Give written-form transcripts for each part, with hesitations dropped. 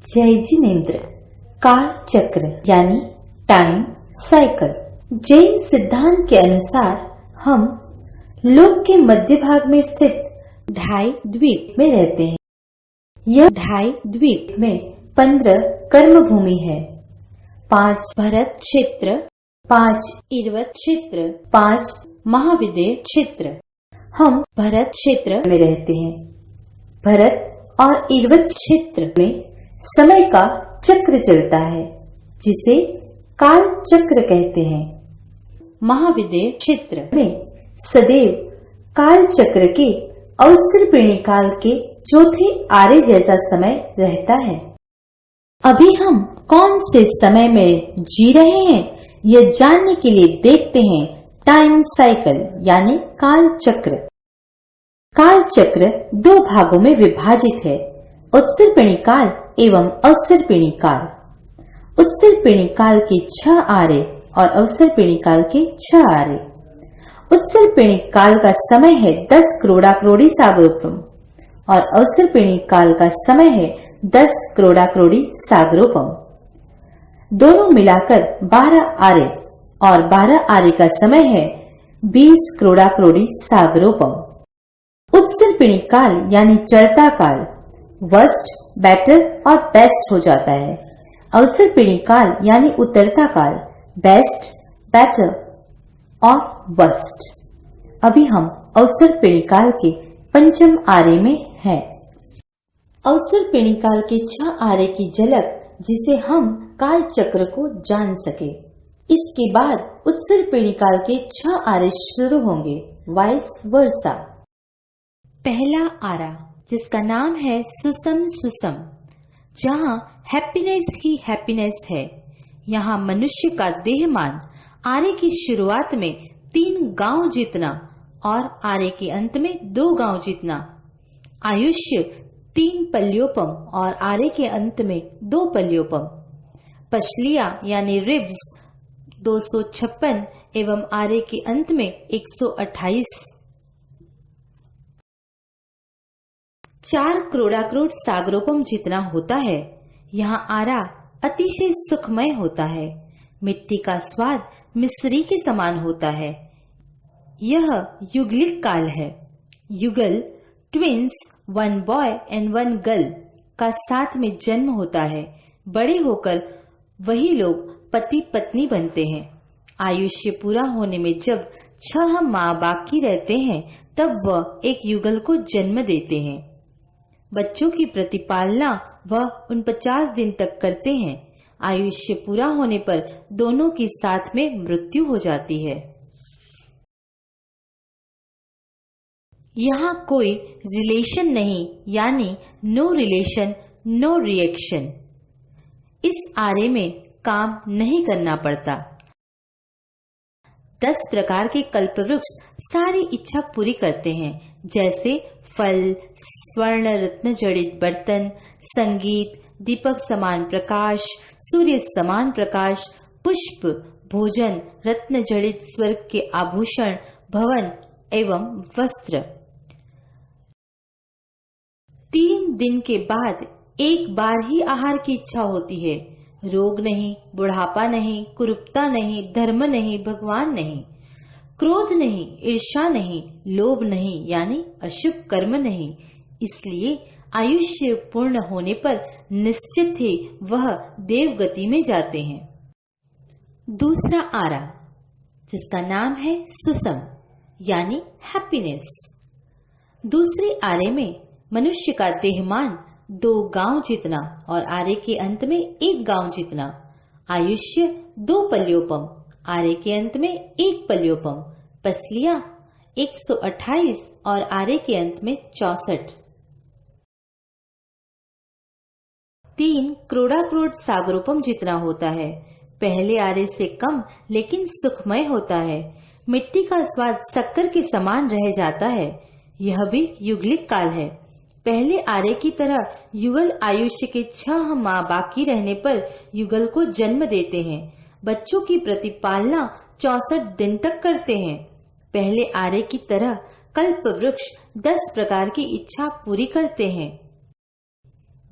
जय जिनेन्द्र। काल चक्र यानी टाइम साइकिल। जैन सिद्धांत के अनुसार हम लोक के मध्य भाग में स्थित ढाई द्वीप में रहते हैं। यह ढाई द्वीप में 15 कर्म भूमि है, 5 भरत क्षेत्र, 5 इर्वत क्षेत्र, 5 महाविदेह क्षेत्र। हम भरत क्षेत्र में रहते हैं। भरत और इर्वत क्षेत्र में समय का चक्र चलता है, जिसे काल चक्र कहते हैं। महाविदेह क्षेत्र में सदैव काल चक्र के अवसर्पिणी काल के चौथे आरे जैसा समय रहता है। अभी हम कौन से समय में जी रहे हैं, यह जानने के लिए देखते हैं टाइम साइकिल यानी काल चक्र। काल चक्र 2 भागों में विभाजित है, उत्सर्पिणी काल एवं अवसर्पिणी काल। उत्सर्पिणी काल के 6 आरे और अवसर्पिणी काल के 6 आरे। उत्सर्पिणी काल का समय है 10 करोड़ा करोड़ी सागरोपम और अवसर्पिणी काल का समय है 10 करोड़ा करोड़ी सागरोपम। दोनों मिलाकर 12 आरे और 12 आरे का समय है 20 करोड़ा करोड़ी सागरोपम। उत्सर्पिणी काल यानी चढ़ता काल वर्स्ट, बेटर और बेस्ट हो जाता है। अवसर्पिणी काल यानी उतरता काल बेस्ट, बेटर और वर्स्ट। अभी हम अवसर्पिणी काल के 5वें आरे में हैं। अवसर्पिणी काल के 6 आरे की झलक, जिसे हम काल चक्र को जान सके। इसके बाद उत्सर्पिणी काल के 6 आरे शुरू होंगे, वाइस वर्सा। पहला आरा, जिसका नाम है सुसम सुसम, जहाँ हैप्पीनेस ही हैप्पीनेस है। यहाँ मनुष्य का देहमान आरे की शुरुआत में 3 गांव जितना और आरे के अंत में 2 गांव जितना। आयुष्य 3 पल्योपम और आरे के अंत में 2 पल्योपम। पसलियां यानी रिब्स 256 एवं आरे के अंत में 128। 4 करोड़ा करोड़ सागरोपम जितना होता है। यहाँ आरा अतिशय सुखमय होता है। मिट्टी का स्वाद मिश्री के समान होता है। यह युगलिक काल है। युगल ट्विंस, 1 बॉय एंड 1 गर्ल का साथ में जन्म होता है। बड़े होकर वही लोग पति पत्नी बनते हैं। आयुष्य पूरा होने में जब 6 माह बाकी रहते हैं, तब वह एक युगल को जन्म देते हैं। बच्चों की प्रतिपालना वह 49 दिन तक करते हैं। आयुष्य पूरा होने पर दोनों की साथ में मृत्यु हो जाती है। यहाँ कोई रिलेशन नहीं, यानी नो रिलेशन नो रिएक्शन। इस आरे में काम नहीं करना पड़ता। 10 प्रकार के कल्पवृक्ष सारी इच्छा पूरी करते हैं, जैसे फल, स्वर्ण रत्न जड़ित बर्तन, संगीत, दीपक समान प्रकाश, सूर्य समान प्रकाश, पुष्प, भोजन, रत्न जड़ित स्वर्ग के आभूषण, भवन एवं वस्त्र। 3 दिन के बाद एक बार ही आहार की इच्छा होती है। रोग नहीं, बुढ़ापा नहीं, कुरूपता नहीं, धर्म नहीं, भगवान नहीं, क्रोध नहीं, ईर्ष्या नहीं, लोभ नहीं, यानी अशुभ कर्म नहीं। इसलिए आयुष्य पूर्ण होने पर निश्चित ही वह देवगति में जाते हैं। दूसरा आरा, जिसका नाम है सुसम यानी हैप्पीनेस। दूसरे आरे में मनुष्य का देहमान 2 गांव जितना और आरे के अंत में 1 गांव जितना। आयुष्य 2 पल्योपम, आरे के अंत में 1 पल्योपम। पसलियां 128 और आरे के अंत में 64। 3 करोड़ा करोड़ सागरोपम जितना होता है। पहले आरे से कम लेकिन सुखमय होता है। मिट्टी का स्वाद शक्कर के समान रह जाता है। यह भी युगलिक काल है। पहले आरे की तरह युगल आयुष्य के 6 माह बाकी रहने पर युगल को जन्म देते हैं। बच्चों की प्रतिपालना 64 दिन तक करते हैं। पहले आरे की तरह कल्प वृक्ष 10 प्रकार की इच्छा पूरी करते हैं।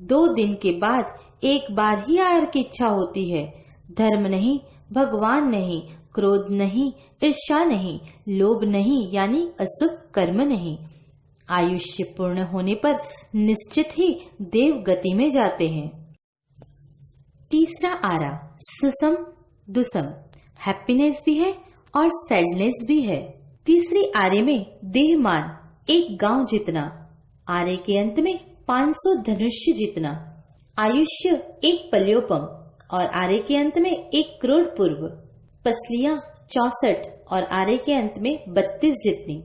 2 दिन के बाद एक बार ही आहार की इच्छा होती है। धर्म नहीं, भगवान नहीं, क्रोध नहीं, ईर्ष्या नहीं, लोभ नहीं यानी अशुभ कर्म नहीं। आयुष्य पूर्ण होने पर निश्चित ही देव गति में जाते हैं। तीसरा आरा सुसम दुसम, हैप्पीनेस भी है और सैडनेस भी है। तीसरी आरे में देहमान एक गांव जितना, आरे के अंत में 500 धनुष्य जितना, आयुष्य एक पल्योपम और आरे के अंत में 1 करोड़ पूर्व, पसलियां 64 और आरे के अंत में 32 जितनी,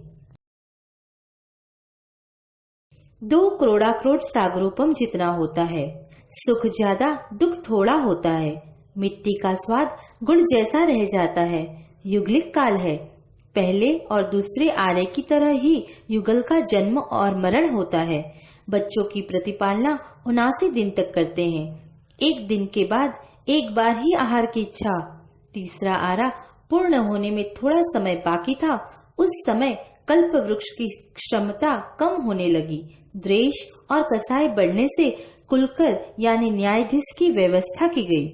2 करोड़ सागरोपम जितना होता है। सुख ज्यादा दुख थोड़ा होता है। मिट्टी का स्वाद गुड़ जैसा रह जाता है। युगलिक काल है। पहले और दूसरे आरे की तरह ही युगल का जन्म और मरण होता है। बच्चों की प्रतिपालना 79 दिन तक करते हैं। 1 दिन के बाद एक बार ही आहार की इच्छा। तीसरा आरा पूर्ण होने में थोड़ा समय बाकी था। उस समय कल्प वृक्ष की क्षमता कम होने लगी। द्वेष और कसाय बढ़ने से कुलकर यानी न्यायाधीश की व्यवस्था की गई।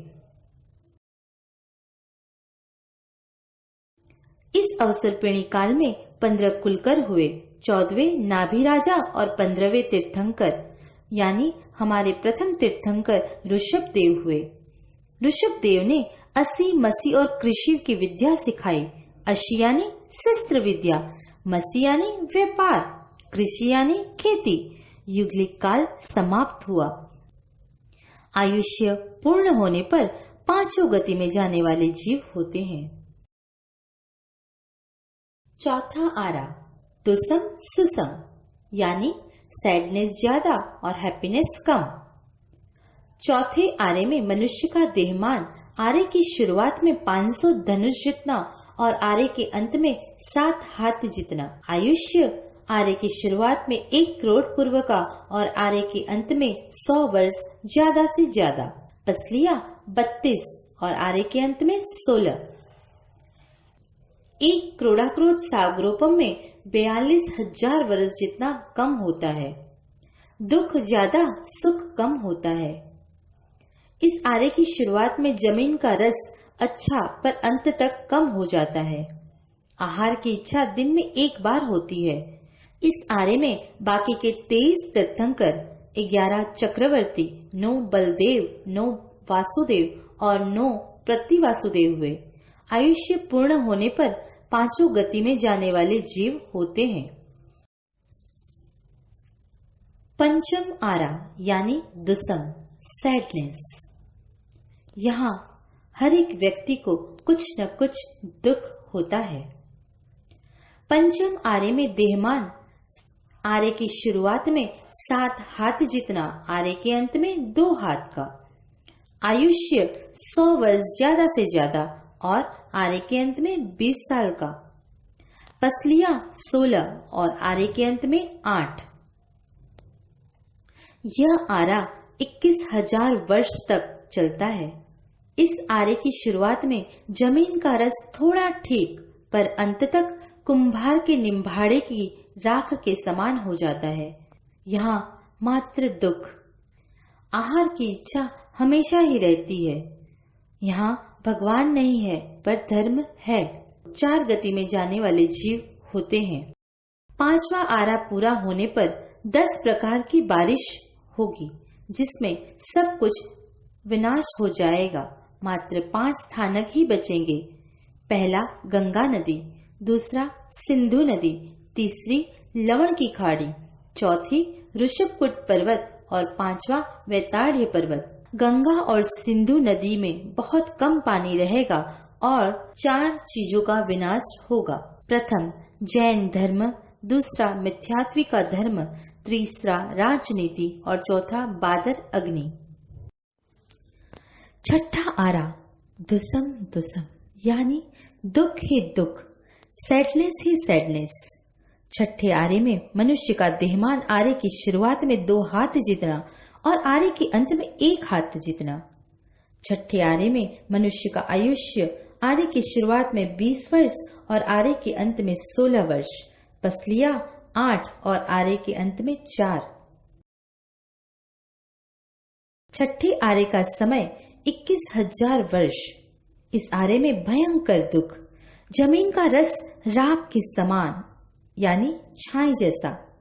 इस अवसरपीणी काल में 15 कुलकर हुए। 14वें नाभि राजा और 15वें तीर्थंकर यानी हमारे प्रथम तीर्थंकर ऋषभ देव हुए। ऋषभ देव ने असी, मसी और कृषि की विद्या सिखाई। अशी यानी शस्त्र विद्या, मसी यानी व्यापार, कृषि यानी खेती। युगलिक काल समाप्त हुआ। आयुष्य पूर्ण होने पर 5 गति में जाने वाले जीव होते हैं। चौथा आरा दुसम सुसम यानी सैडनेस ज्यादा और हैप्पीनेस कम। चौथे आरे में मनुष्य का देहमान आरे की शुरुआत में 500 धनुष जितना और आरे के अंत में 7 हाथ जितना। आयुष्य आरे की शुरुआत में 1 करोड़ पूर्व का और आरे के अंत में 100 वर्ष ज्यादा से ज्यादा। पसलियां 32 और आरे के अंत में 16। 1 करोड़ सागरोपम में 42,000 वर्ष जितना कम होता है। दुख ज्यादा सुख कम होता है। इस आरे की शुरुआत में जमीन का रस अच्छा पर अंत तक कम हो जाता है। आहार की इच्छा दिन में 1 बार होती है। इस आरे में बाकी के 23 तीर्थंकर, 11 चक्रवर्ती, 9 बलदेव, 9 वासुदेव और 9 प्रतिवासुदेव हुए। आयुष्य पूर्ण होने पर 5 गति में जाने वाले जीव होते हैं। पंचम आरा यानी दुसम सैडनेस। यहाँ हर एक व्यक्ति को कुछ न कुछ दुख होता है। पंचम आरे में देहमान आरे की शुरुआत में 7 हाथ जितना, आरे के अंत में 2 हाथ का। आयुष्य 100 वर्ष ज्यादा से ज्यादा और आरे के अंत में 20 साल का। पसलियां 16 और आरे के अंत में 8। यह आरा 21,000 वर्ष तक चलता है। इस आरे की शुरुआत में जमीन का रस थोड़ा ठीक पर अंत तक कुंभार के निम्भाड़े की राख के समान हो जाता है। यहाँ मात्र दुख। आहार की इच्छा हमेशा ही रहती है। यहाँ भगवान नहीं है पर धर्म है। 4 गति में जाने वाले जीव होते हैं। 5वां आरा पूरा होने पर 10 प्रकार की बारिश होगी जिसमें सब कुछ विनाश हो जाएगा। मात्र 5 स्थानक ही बचेंगे। पहला गंगा नदी, दूसरा सिंधु नदी, तीसरी लवण की खाड़ी, चौथी ऋषभकुट पर्वत और 5वां वैताढ़्य पर्वत। गंगा और सिंधु नदी में बहुत कम पानी रहेगा और 4 चीजों का विनाश होगा। प्रथम जैन धर्म, दूसरा मिथ्यात्वी का धर्म, तीसरा राजनीति और चौथा बादर अग्नि। छठा आरा दुसम दुसम यानी दुख ही दुख, सैडनेस ही सैडनेस। छठे आरे में मनुष्य का देहमान आरे की शुरुआत में 2 हाथ जितना और आरे के अंत में 1 हाथ जितना। छठे आरे में मनुष्य का आयुष्य आरे की शुरुआत में 20 वर्ष और आरे के अंत में 16 वर्ष। पसलियां 8 और आरे के अंत में 4। छठे आरे का समय 21,000 वर्ष। इस आरे में भयंकर दुख, जमीन का रस राख के समान यानी छाई जैसा।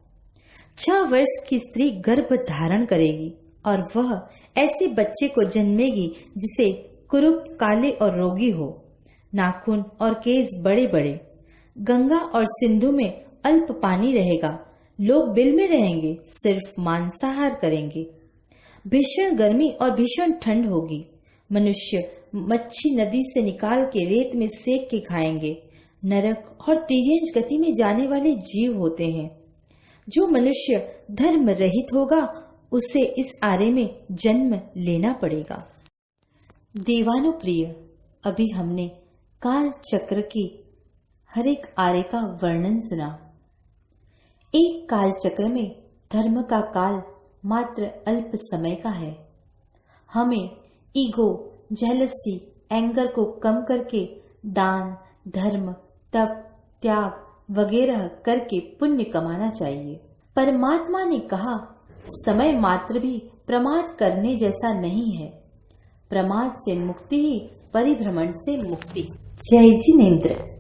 6 वर्ष की स्त्री गर्भ धारण करेगी और वह ऐसे बच्चे को जन्मेगी जिसे कुरूप, काले और रोगी हो, नाखून और केस बड़े बड़े। गंगा और सिंधु में अल्प पानी रहेगा। लोग बिल में रहेंगे, सिर्फ मांसाहार करेंगे। भीषण गर्मी और भीषण ठंड होगी। मनुष्य मच्छी नदी से निकाल के रेत में सेक के खाएंगे। नरक और तिर्यंज गति में जाने वाले जीव होते हैं। जो मनुष्य धर्म रहित होगा उसे इस आरे में जन्म लेना पड़ेगा। दीवानों प्रिय, अभी हमने काल चक्र की हर एक आरे का वर्णन सुना। एक काल चक्र में धर्म का काल मात्र अल्प समय का है। हमें ईगो, जेलसी, एंगर को कम करके दान, धर्म, तप, त्याग वगैरह करके पुण्य कमाना चाहिए। परमात्मा ने कहा, समय मात्र भी प्रमाद करने जैसा नहीं है। प्रमाद से मुक्ति ही परिभ्रमण से मुक्ति। जय जिनेंद्र।